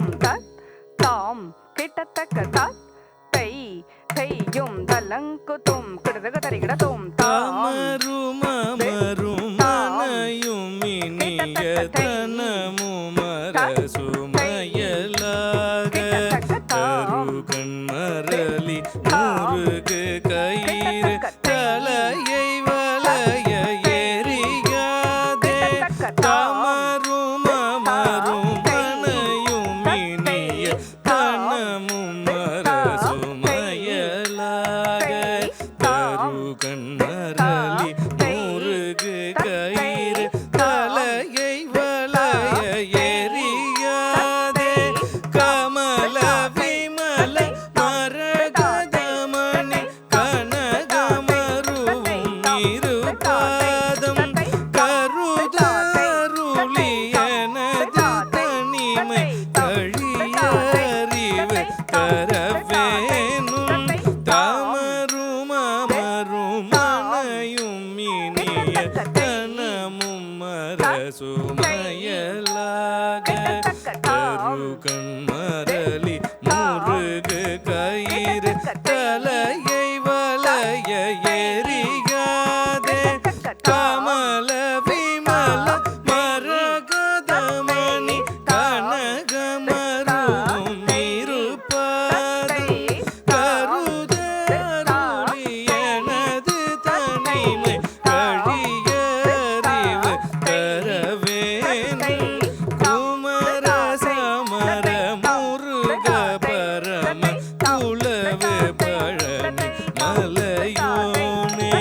தோம் தத் தாம் கிட்டத்தக்க தத் தை தையும் தலங்கு தோம் கிடதக தரிகிட தோம் தாமரும் அமரும் மனையும் இனிய தனமும் அரசுமயலாக தருகண் மரளி முருகு கயிறு தலையை வளைய எரியாதே தாமரும் அமரும் மனையும் இனிய தனமும் அரசுமயலாக தருகண் மரளி முருகு கயிறு தலையை வளைய எரியாதே கமல விமல மரகதமணி கனகமருவும் இருபாதம் கருதருளி எனது தனிமை கழியறிவு தரவேனும் தாமரும் அமரும் மனையும் இனிய தனமும் அரசுமயலாக தருகண் மரளி முருகு கயிறு தலையை வளைய எரியாதே கமல விமல மரகதமணி கனகமருவும் இருபாதம் கருதருளி எனது தனிமை கழியறிவு தரவேனும் குமர சமர முருக பரம குலவு பழனி மலையோனே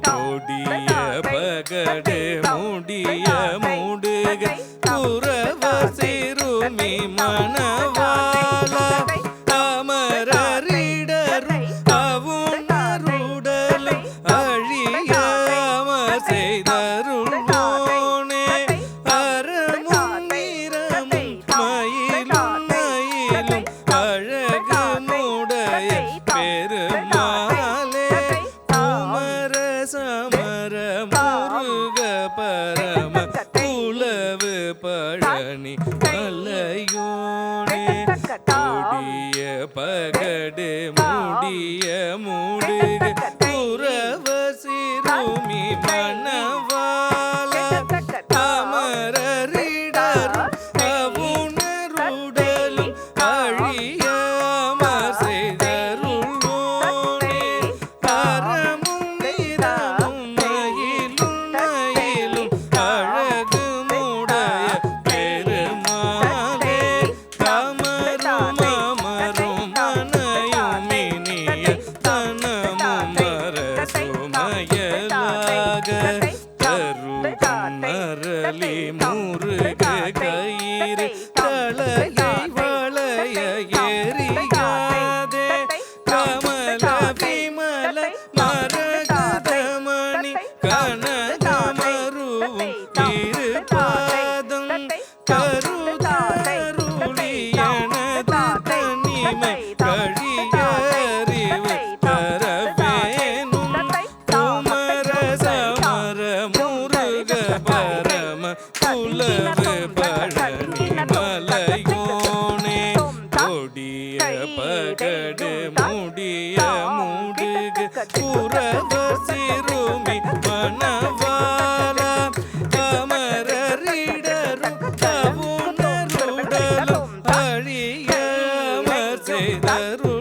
கொடிய பகடு முடிய மூடுக குரவ சிறுமி மணவாள அமரரிடரும் அவுணருடலும் அழியாம செய்தருள்வோனே அறமும் நிறமும் மயிலும் மயிலும் அழகு முடைய பெருமாளே குமர சமர முருக பரம குலவு பழனி மலையோனே கொடிய பகடு முடிய மூடுக குரவ சிறுமி மணவாள அமரரிடரும் அவுணருடலும் அழியாம செய்தருள்வோனே அறமும் நிறமும் மயிலும் மயிலும் அழகு முடைய பெருமாளே தாமரும் அமரும் மனையும் இனிய தனமும் அரசுமயலாக தருகண் மரளி முருக கயிறு தலையை வளைய எரியாதே கமல விமல மரகதமணி கனகமருவும் இருபாதம் கருதருளி எனது தனிமை கழியறிவு தரவேனும் குமர சமர முருக பரம குலவு பழனி மலையோனே கொடிய பகடு முடிய மூடுக குரவ சிறுமி மணவாள அமரரிடரும் அவுணருடலும் அழியாம செய்தருள்வோனே